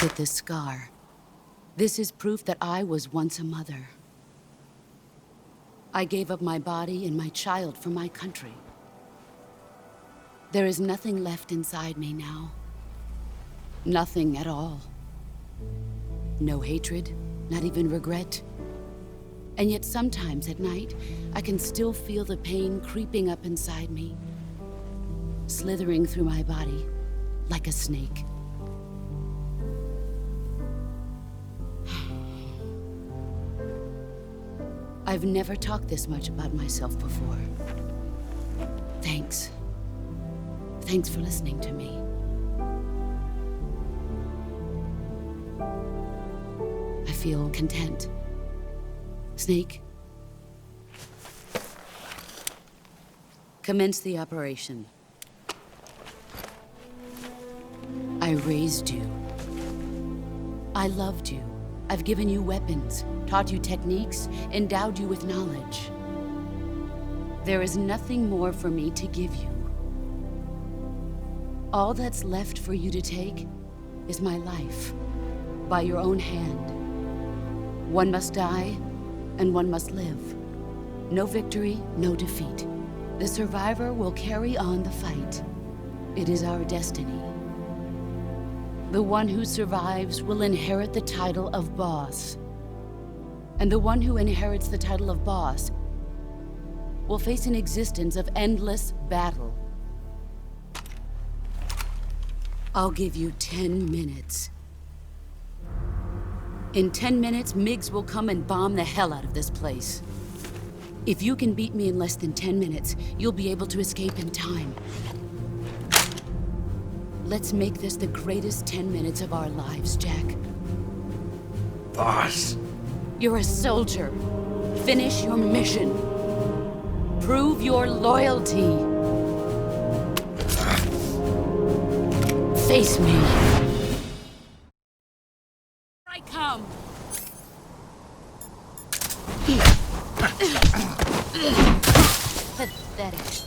at this scar. This is proof that I was once a mother. I gave up my body and my child for my country. There is nothing left inside me now. Nothing at all. No hatred, not even regret. And yet sometimes at night, I can still feel the pain creeping up inside me, slithering through my body like a snake. I've never talked this much about myself before. Thanks. Thanks for listening to me. I feel content. Snake, commence the operation. I raised you. I loved you. I've given you weapons, taught you techniques, endowed you with knowledge. There is nothing more for me to give you. All that's left for you to take is my life, by your own hand. One must die, and one must live. No victory, no defeat. The survivor will carry on the fight. It is our destiny. The one who survives will inherit the title of boss. And the one who inherits the title of boss will face an existence of endless battle. I'll give you 10 minutes. In 10 minutes, Miggs will come and bomb the hell out of this place. If you can beat me in less than 10 minutes, you'll be able to escape in time. Let's make this the greatest 10 minutes of our lives, Jack. Boss. You're a soldier. Finish your mission. Prove your loyalty. Face me. I come. Pathetic.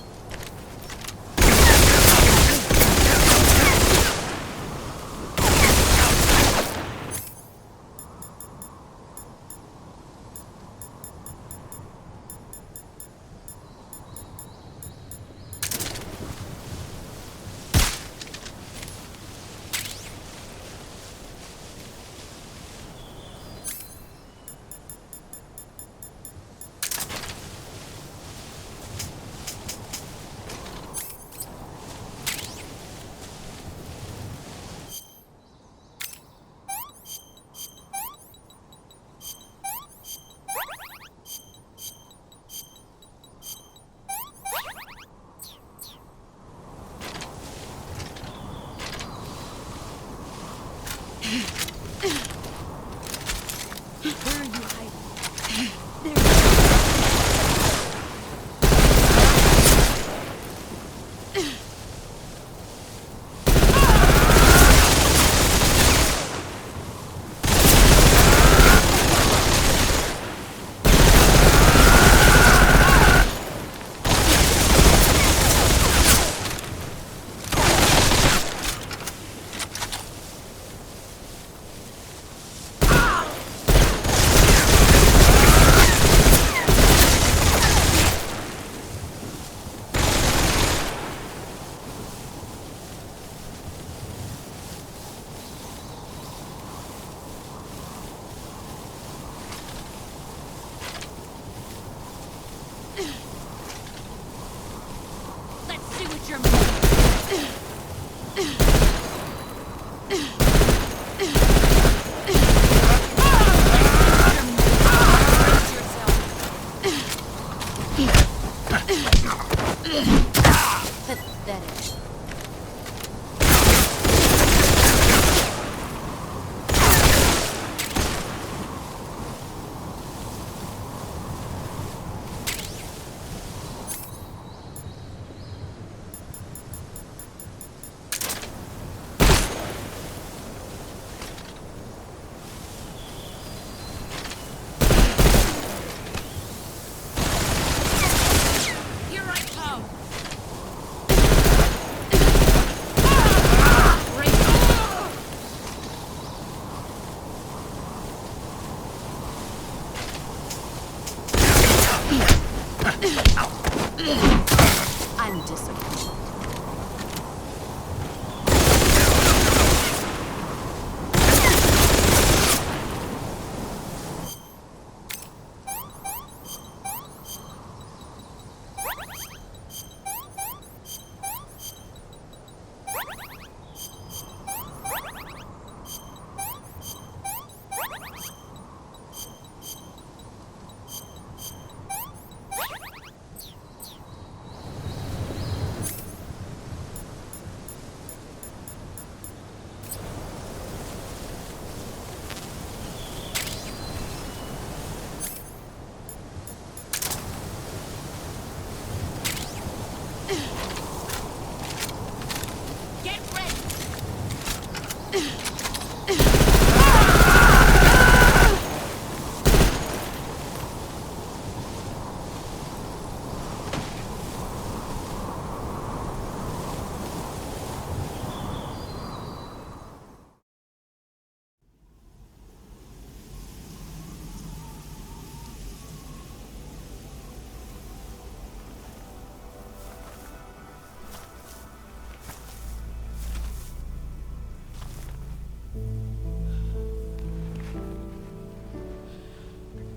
Where are you hiding? There.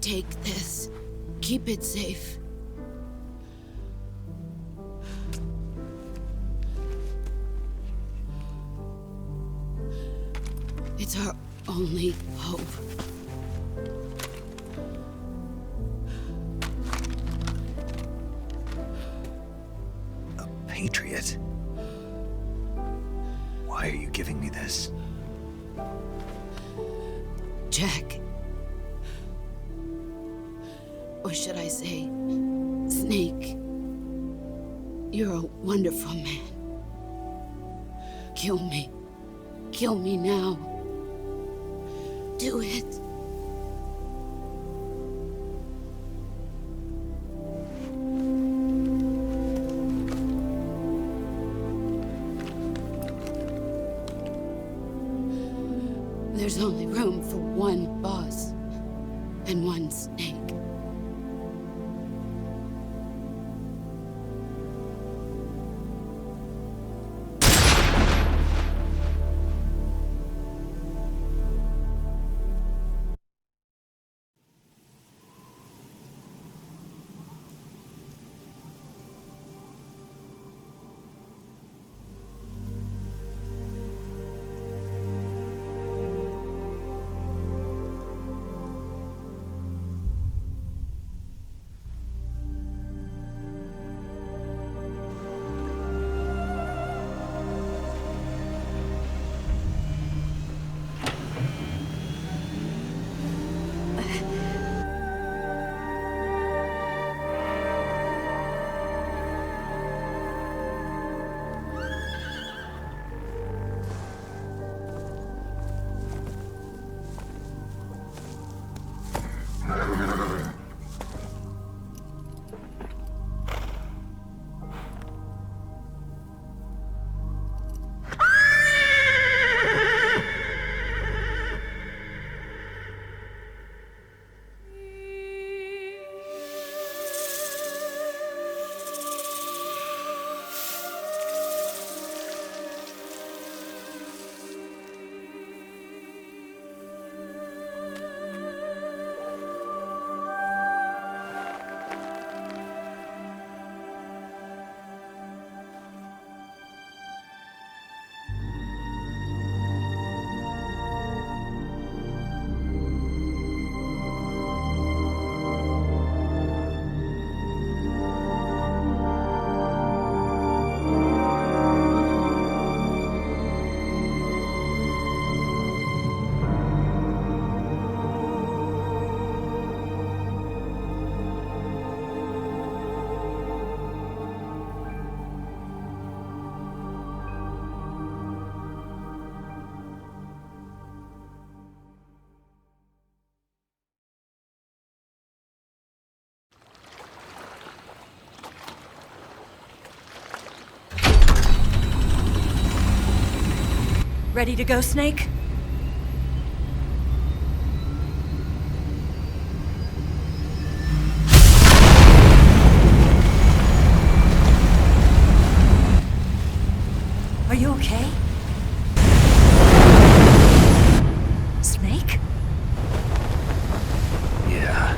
Take this. Keep it safe. It's our only hope. A patriot? Why are you giving me this? Jack. Or should I say, Snake? You're a wonderful man. Kill me. Kill me now. Do it. There's only room for one boss and one Snake. Ready to go, Snake? Are you okay? Snake? Yeah.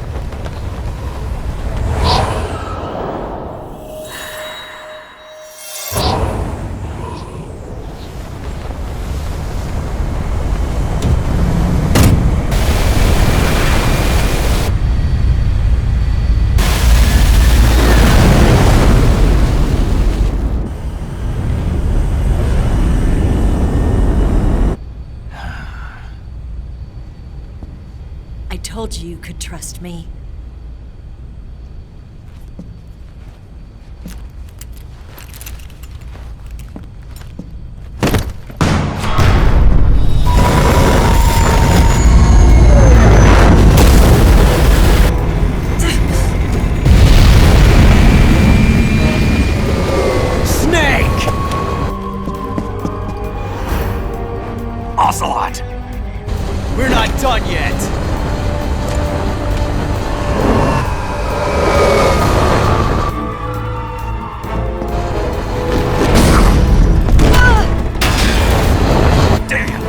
I told you you could trust me. Ocelot! We're not done yet! Damn!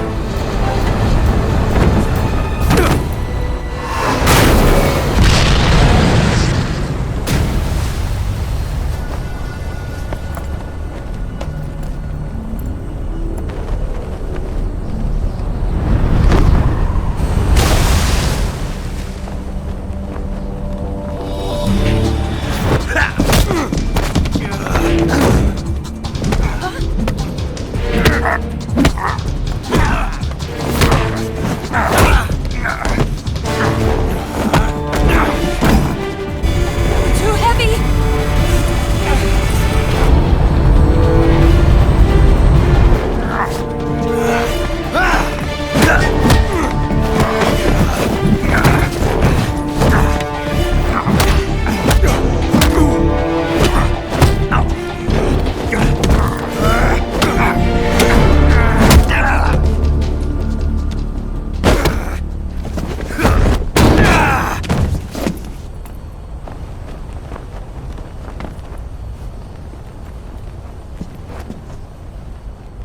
Too heavy!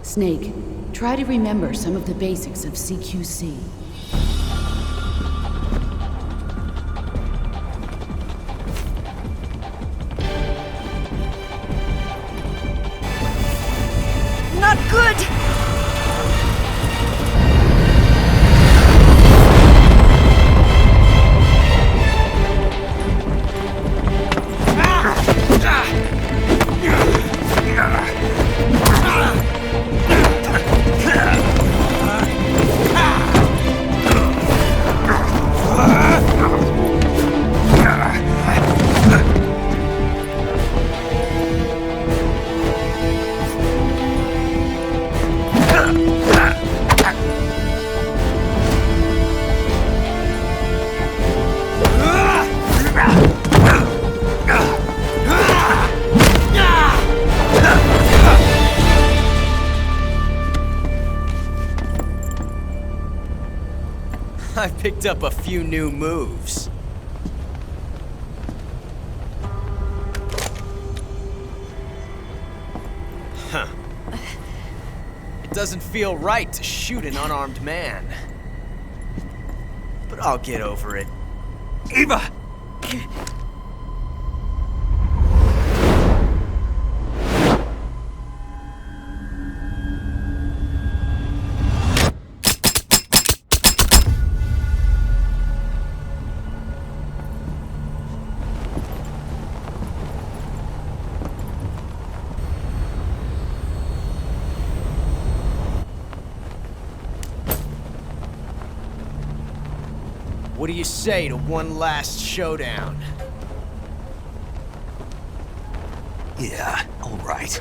Snake, try to remember some of the basics of CQC. Not good! I've picked up a few new moves. Huh. It doesn't feel right to shoot an unarmed man. But I'll get over it. Eva! What do you say to one last showdown? Yeah, all right.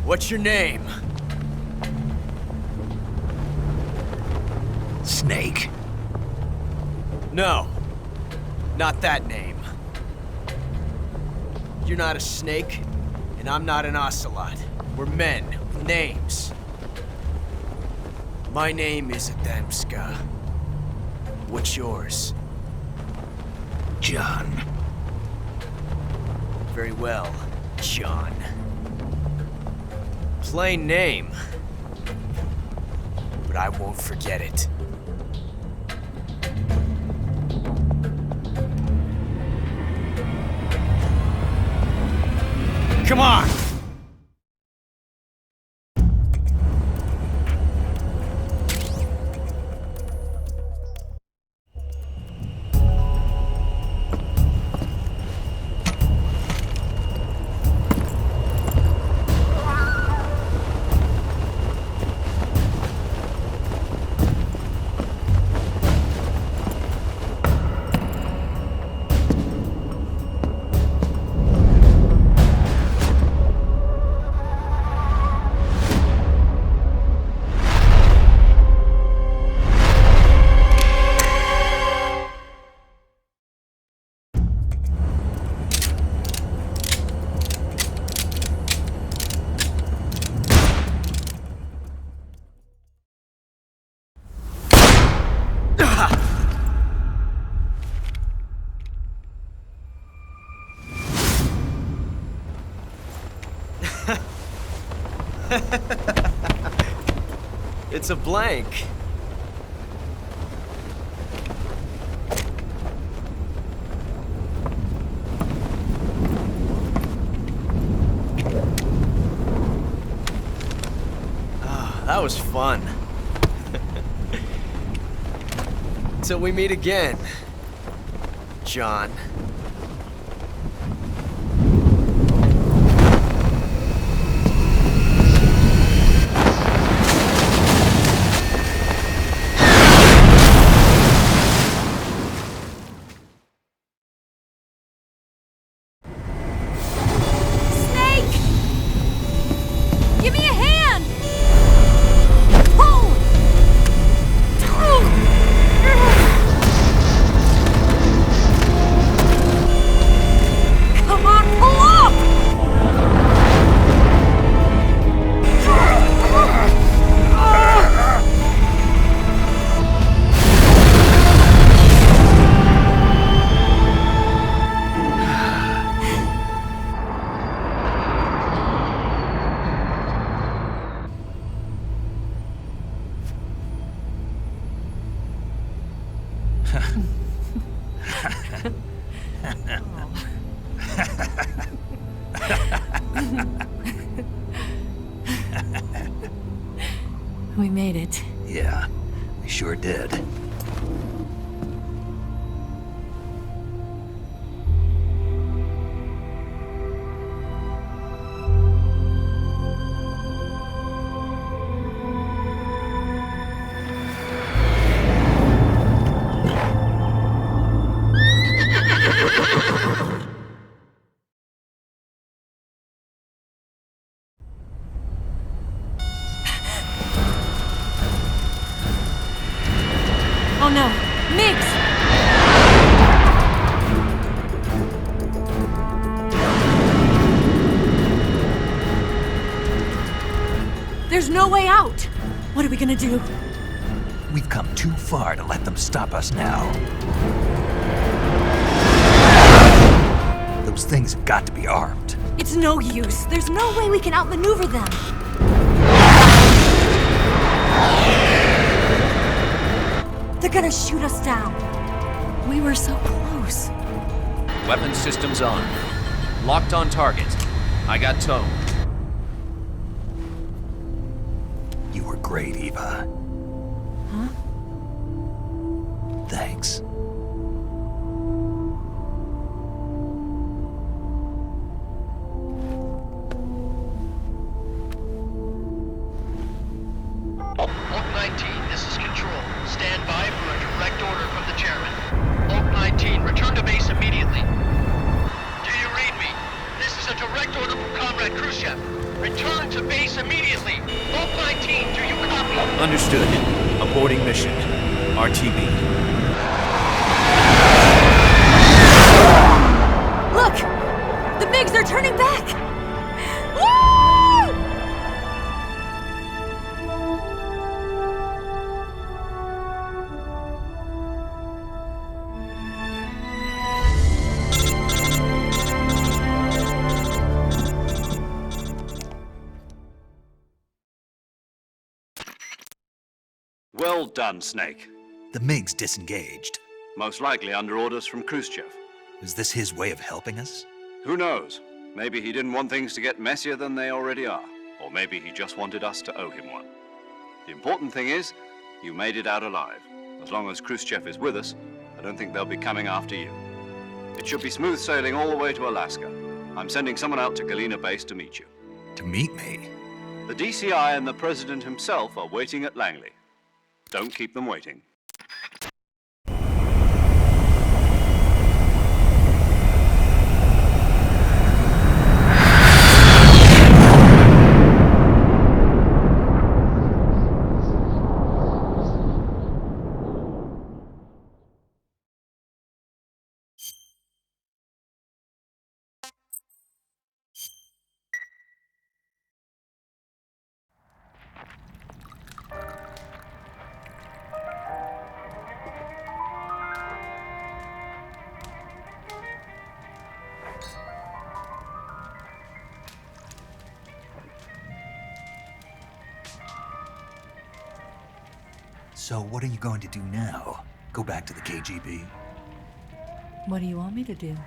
What's your name? Snake. No. Not that name. You're not a snake, and I'm not an ocelot. We're men with names. My name is Adamska. What's yours? John. Very well, John. Plain name. But I won't forget it. Come on! It's a blank. Ah, that was fun. Till we meet again, John. Give me a hand! Pull! Come on, pull up! We made it. Yeah, we sure did. Oh no, Mix! There's no way out! What are we gonna do? We've come too far to let them stop us now. Those things have got to be armed. It's no use. There's no way we can outmaneuver them. They're gonna shoot us down. We were so close. Weapons systems on. Locked on target. I got towed. You were great, Eva. Huh? Thanks. Oak 19, this is Control. Stand by for a direct order from the chairman. Oak 19, return to base immediately. Do you read me? This is a direct order from Comrade Khrushchev. Return to base immediately. Oak 19, do you copy? Understood. Aborting mission. RTB. Look! The MiGs are turning back! Woo! Well done, Snake. The MiG's disengaged. Most likely under orders from Khrushchev. Is this his way of helping us? Who knows? Maybe he didn't want things to get messier than they already are. Or maybe he just wanted us to owe him one. The important thing is, you made it out alive. As long as Khrushchev is with us, I don't think they'll be coming after you. It should be smooth sailing all the way to Alaska. I'm sending someone out to Galena Base to meet you. To meet me? The DCI and the President himself are waiting at Langley. Don't keep them waiting. So what are you going to do now? Go back to the KGB? What do you want me to do?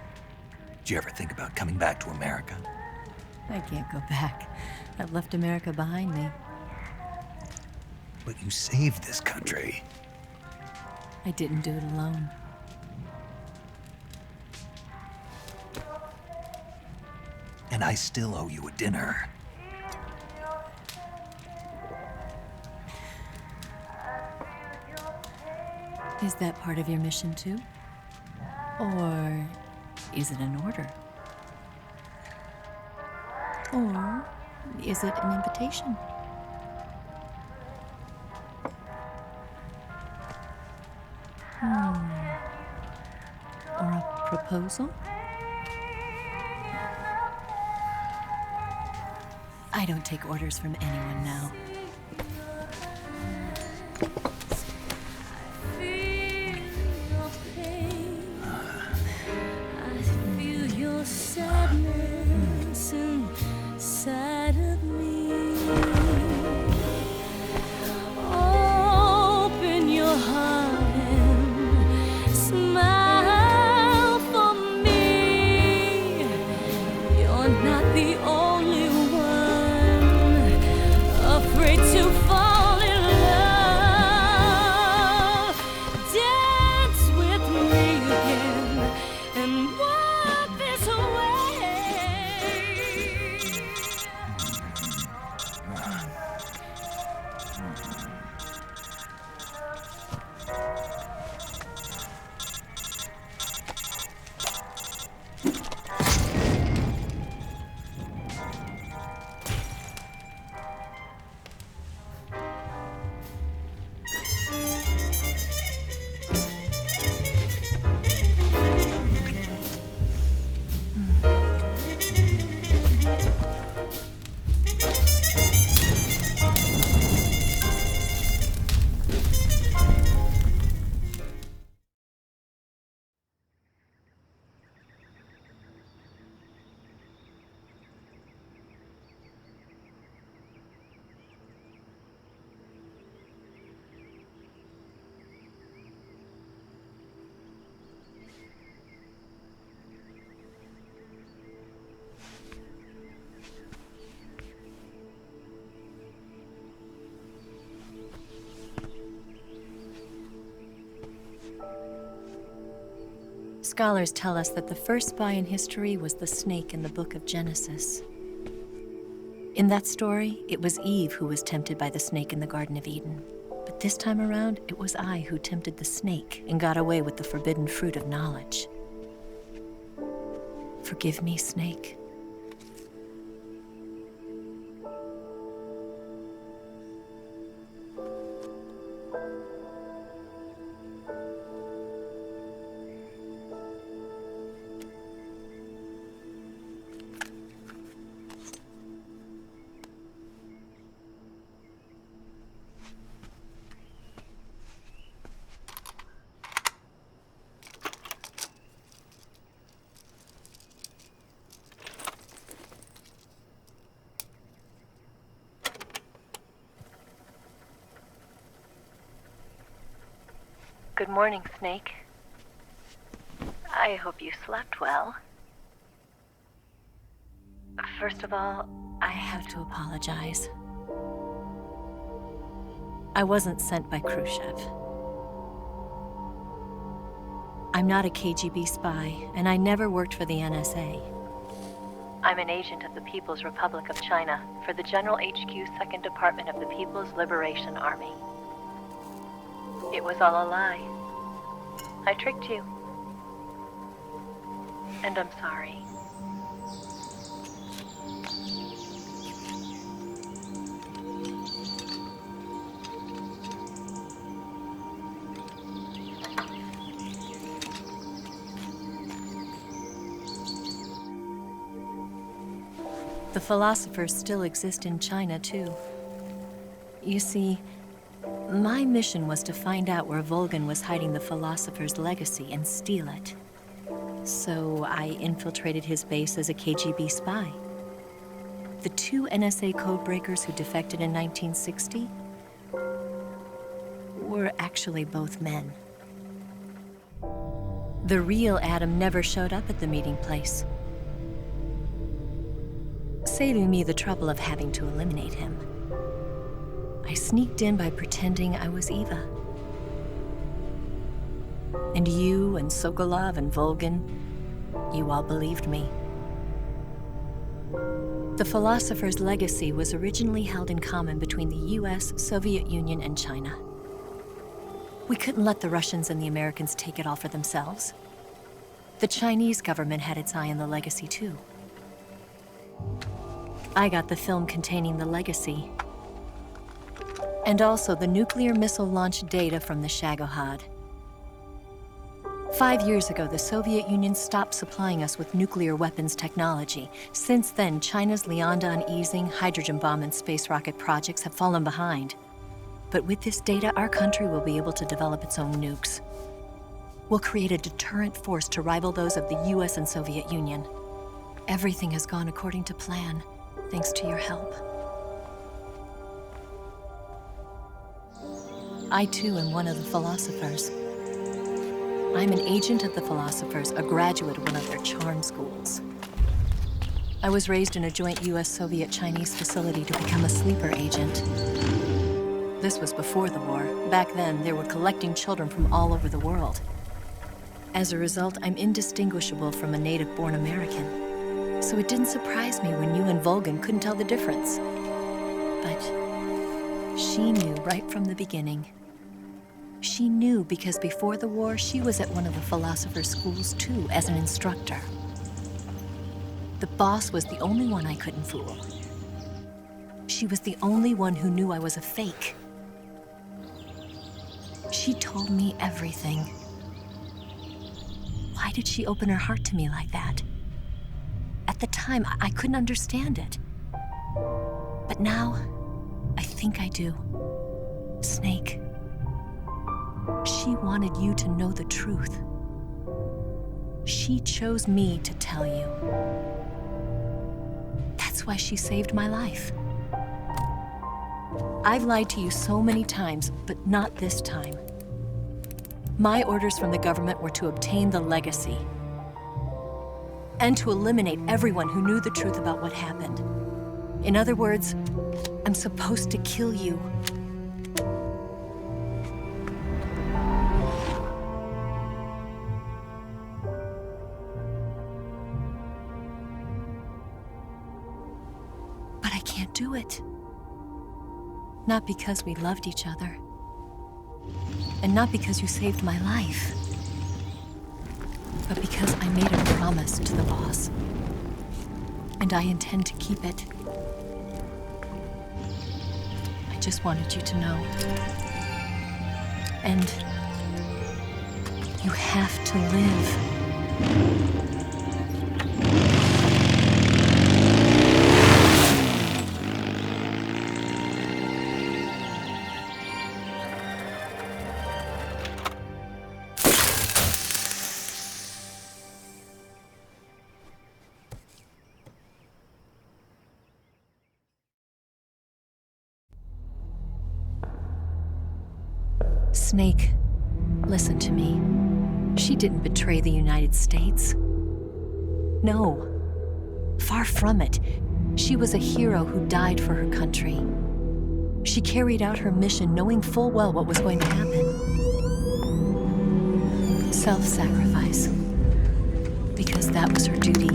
Did you ever think about coming back to America? I can't go back. I've left America behind me. But you saved this country. I didn't do it alone. And I still owe you a dinner. Is that part of your mission too? Or is it an order? Or is it an invitation? Or a proposal? I don't take orders from anyone now. Scholars tell us that the first spy in history was the snake in the book of Genesis. In that story, it was Eve who was tempted by the snake in the Garden of Eden. But this time around, it was I who tempted the snake and got away with the forbidden fruit of knowledge. Forgive me, snake. Good morning, Snake. I hope you slept well. First of all, I have to apologize. I wasn't sent by Khrushchev. I'm not a KGB spy, and I never worked for the NSA. I'm an agent of the People's Republic of China for the General HQ 2nd Department of the People's Liberation Army. It was all a lie. I tricked you. And I'm sorry. The philosophers still exist in China, too. You see, my mission was to find out where Volgin was hiding the philosopher's legacy and steal it. So I infiltrated his base as a KGB spy. The 2 NSA codebreakers who defected in 1960 were actually both men. The real Adam never showed up at the meeting place, saving me the trouble of having to eliminate him. I sneaked in by pretending I was Eva. And you and Sokolov and Volgin, you all believed me. The philosopher's legacy was originally held in common between the US, Soviet Union, and China. We couldn't let the Russians and the Americans take it all for themselves. The Chinese government had its eye on the legacy, too. I got the film containing the legacy, and also the nuclear missile launch data from the Shagohod. 5 years ago, the Soviet Union stopped supplying us with nuclear weapons technology. Since then, China's Liaodong easing, hydrogen bomb, and space rocket projects have fallen behind. But with this data, our country will be able to develop its own nukes. We'll create a deterrent force to rival those of the US and Soviet Union. Everything has gone according to plan, thanks to your help. I too am one of the philosophers. I'm an agent of the philosophers, a graduate of one of their charm schools. I was raised in a joint US-Soviet-Chinese facility to become a sleeper agent. This was before the war. Back then, they were collecting children from all over the world. As a result, I'm indistinguishable from a native-born American. So it didn't surprise me when you and Volgin couldn't tell the difference. But she knew right from the beginning. She knew because before the war, she was at one of the philosopher's schools too, as an instructor. The boss was the only one I couldn't fool. She was the only one who knew I was a fake. She told me everything. Why did she open her heart to me like that? At the time, I couldn't understand it. But now, I think I do. Snake. She wanted you to know the truth. She chose me to tell you. That's why she saved my life. I've lied to you so many times, but not this time. My orders from the government were to obtain the legacy and to eliminate everyone who knew the truth about what happened. In other words, I'm supposed to kill you. But I can't do it. Not because we loved each other. And not because you saved my life. But because I made a promise to the boss. And I intend to keep it. I just wanted you to know. And you have to live. Snake, listen to me. She didn't betray the United States. No, far from it. She was a hero who died for her country. She carried out her mission knowing full well what was going to happen. Self-sacrifice. Because that was her duty.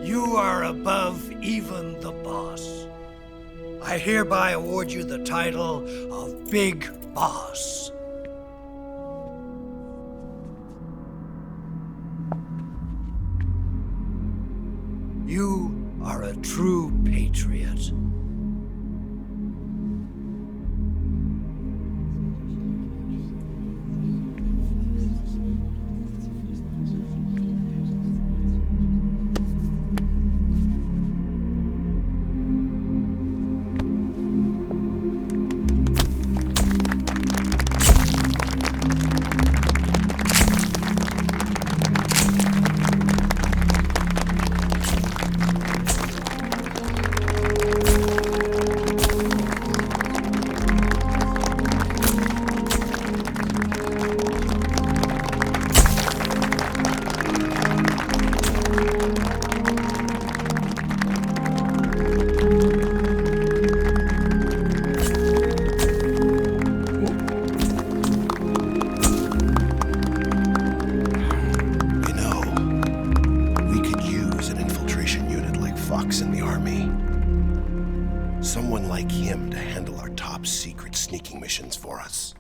You are above even the boss. I hereby award you the title of Big Boss. You are a true patriot. In the army. Someone like him to handle our top secret sneaking missions for us.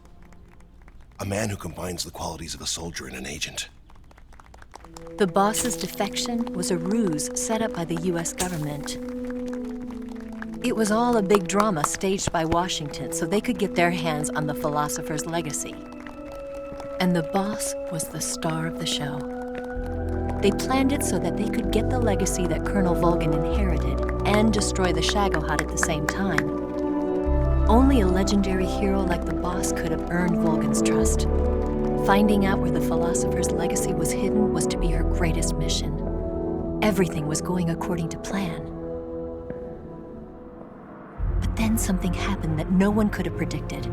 A man who combines the qualities of a soldier and an agent. The boss's defection was a ruse set up by the US government. It was all a big drama staged by Washington so they could get their hands on the philosopher's legacy. And the boss was the star of the show. They planned it so that they could get the legacy that Colonel Volgin inherited and destroy the Shagohod at the same time. Only a legendary hero like the boss could have earned Volgin's trust. Finding out where the philosopher's legacy was hidden was to be her greatest mission. Everything was going according to plan. But then something happened that no one could have predicted.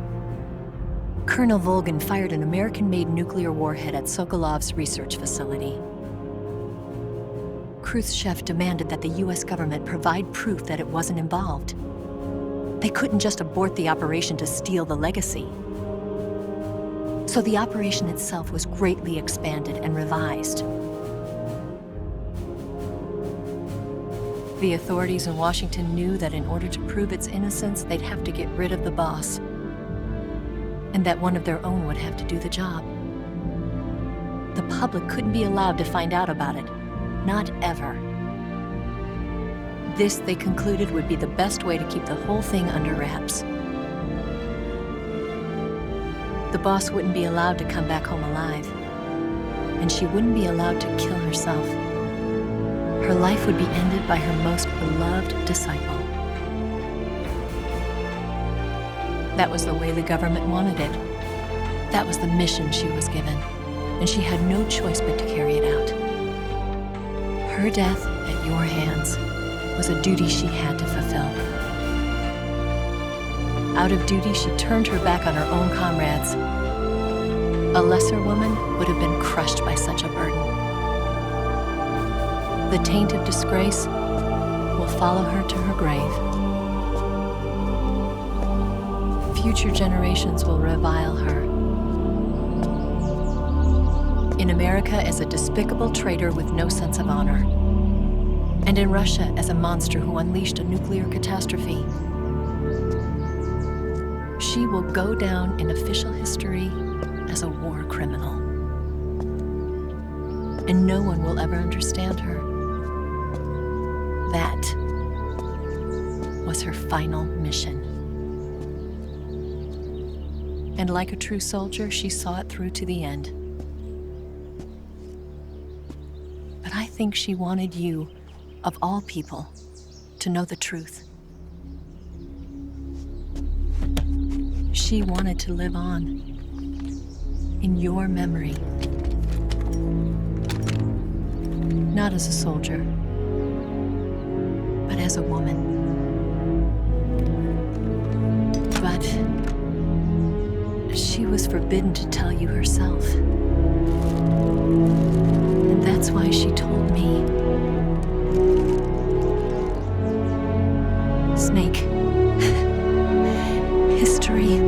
Colonel Volgin fired an American-made nuclear warhead at Sokolov's research facility. Khrushchev demanded that the US government provide proof that it wasn't involved. They couldn't just abort the operation to steal the legacy. So the operation itself was greatly expanded and revised. The authorities in Washington knew that in order to prove its innocence, they'd have to get rid of the boss, and that one of their own would have to do the job. The public couldn't be allowed to find out about it. Not ever. This, they concluded, would be the best way to keep the whole thing under wraps. The boss wouldn't be allowed to come back home alive, and she wouldn't be allowed to kill herself. Her life would be ended by her most beloved disciple. That was the way the government wanted it. That was the mission she was given, and she had no choice but to carry it out. Her death at your hands was a duty she had to fulfill. Out of duty, she turned her back on her own comrades. A lesser woman would have been crushed by such a burden. The taint of disgrace will follow her to her grave. Future generations will revile her. In America as a despicable traitor with no sense of honor. And in Russia as a monster who unleashed a nuclear catastrophe. She will go down in official history as a war criminal. And no one will ever understand her. That was her final mission. And like a true soldier, she saw it through to the end. But I think she wanted you, of all people, to know the truth. She wanted to live on. in your memory. Not as a soldier, but as a woman. But she was forbidden to tell you herself. And that's why she told me. Snake, history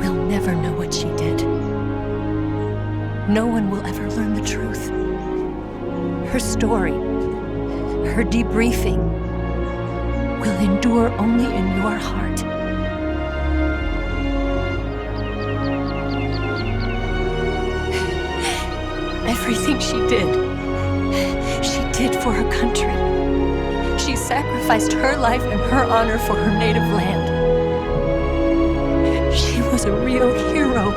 will never know what she did. No one will ever learn the truth. Her story, her debriefing, will endure only in your heart. Everything she did for her country. She sacrificed her life and her honor for her native land. She was a real hero.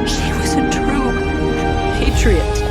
She was a true patriot.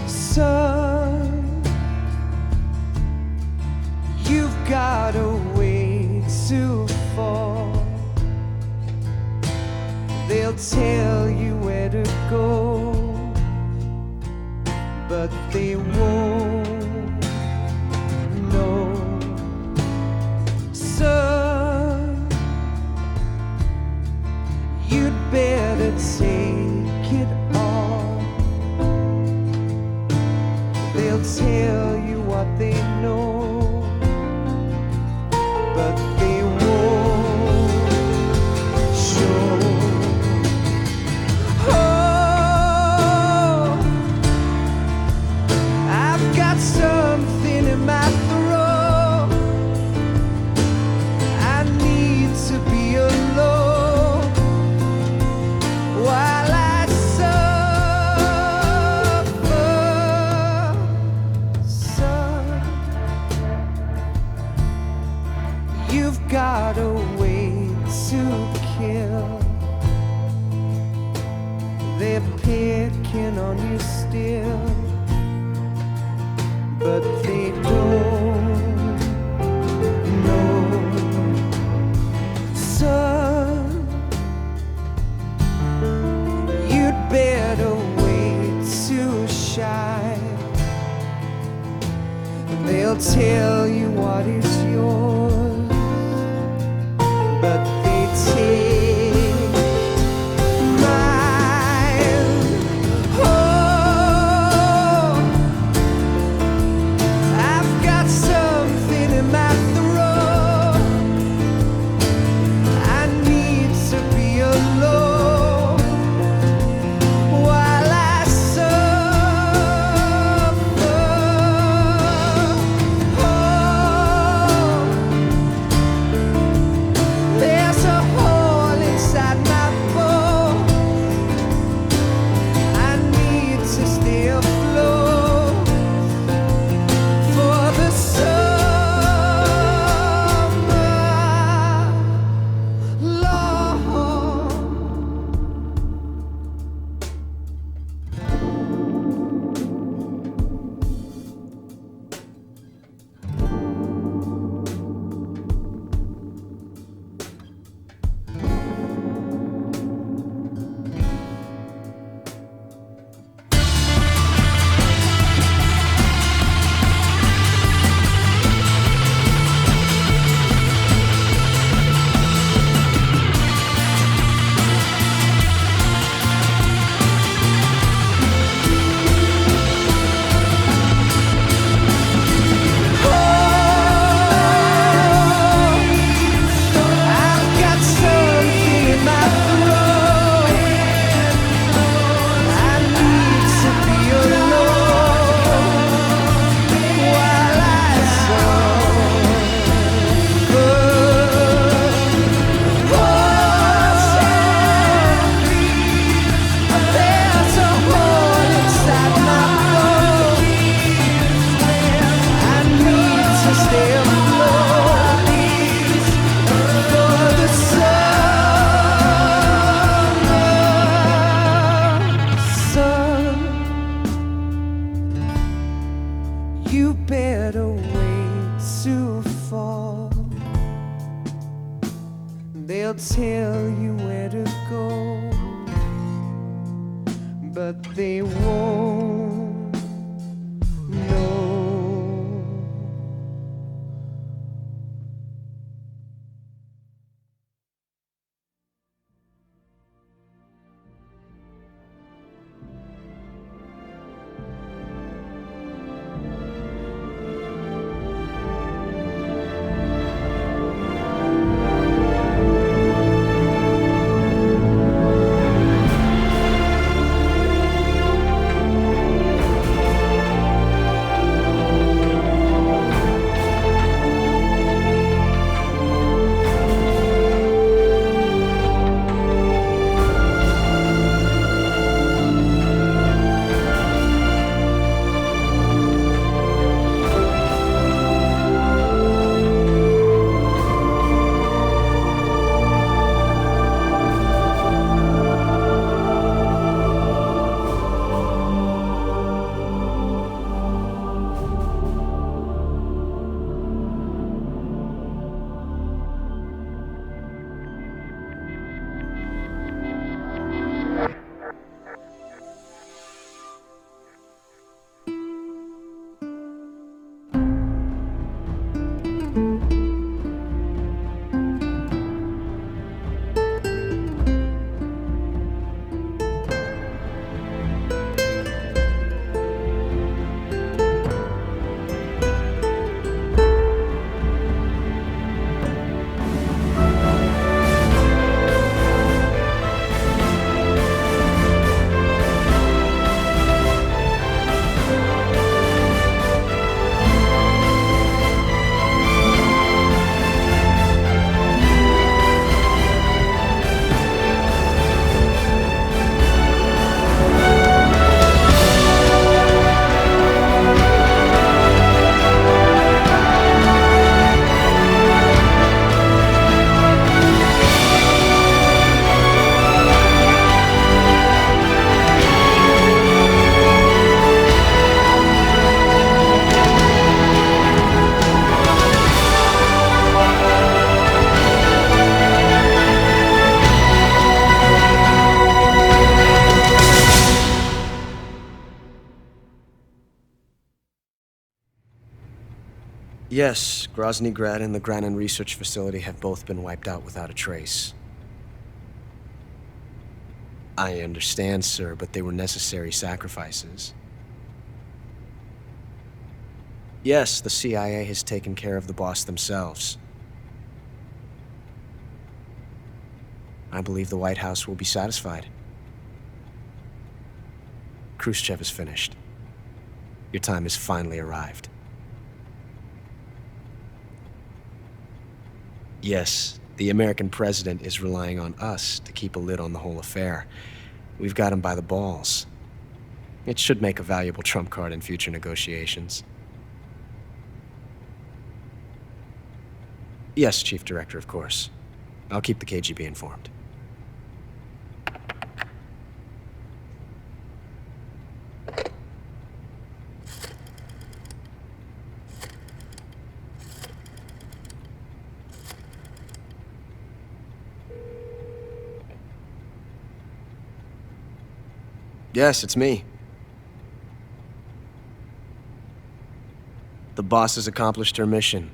Son, you've got a way to fall. They'll tell you where to go, but they won't know. Son, you'd better take it all. They'll tell you what they know, but they won't show. Oh, I've got something in my throat. I need to be alone while I got a way to kill. They're picking on you still, but they don't know. Son, you'd better wait to shine. They'll tell you what is yours, but they take mine. Oh, I've got something in my throat. I need to be alone while I suffer. Oh, but they won't know. Yes, Grozny Grad and the Granin Research Facility have both been wiped out without a trace. I understand, sir, but they were necessary sacrifices. Yes, the CIA has taken care of the boss themselves. I believe the White House will be satisfied. Khrushchev is finished. Your time has finally arrived. Yes, the American president is relying on us to keep a lid on the whole affair. We've got him by the balls. It should make a valuable trump card in future negotiations. Yes, Chief Director, of course. I'll keep the KGB informed. Yes, it's me. The boss has accomplished her mission.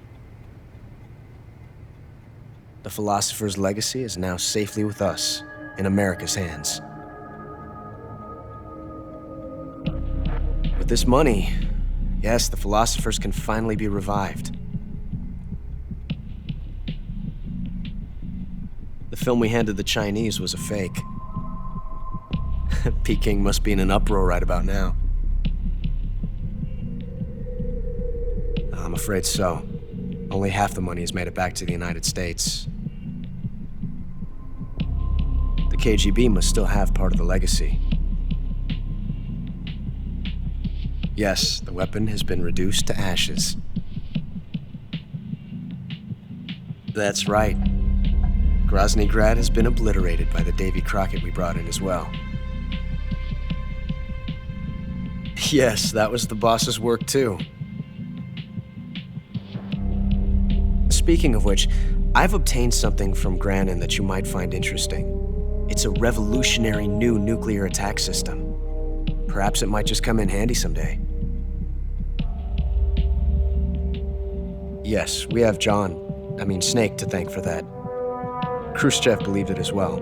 The philosopher's legacy is now safely with us, in America's hands. With this money, yes, the philosophers can finally be revived. The film we handed the Chinese was a fake. Peking must be in an uproar right about now. I'm afraid so. Only half the money has made it back to the United States. The KGB must still have part of the legacy. Yes, the weapon has been reduced to ashes. That's right. Grozny Grad has been obliterated by the Davy Crockett we brought in as well. Yes, that was the boss's work too. Speaking of which, I've obtained something from Granin that you might find interesting. It's a revolutionary new nuclear attack system. Perhaps it might just come in handy someday. Yes, we have Snake to thank for that. Khrushchev believed it as well.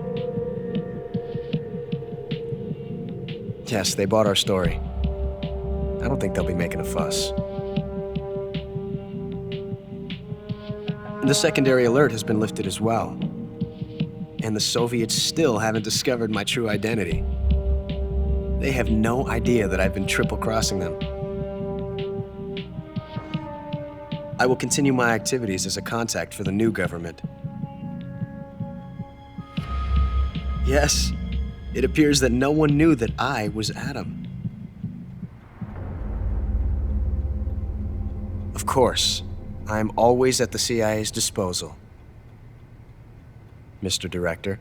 Yes, they bought our story. I don't think they'll be making a fuss. The secondary alert has been lifted as well. And the Soviets still haven't discovered my true identity. They have no idea that I've been triple-crossing them. I will continue my activities as a contact for the new government. Yes, it appears that no one knew that I was Adam. Of course, I am always at the CIA's disposal, Mr. Director.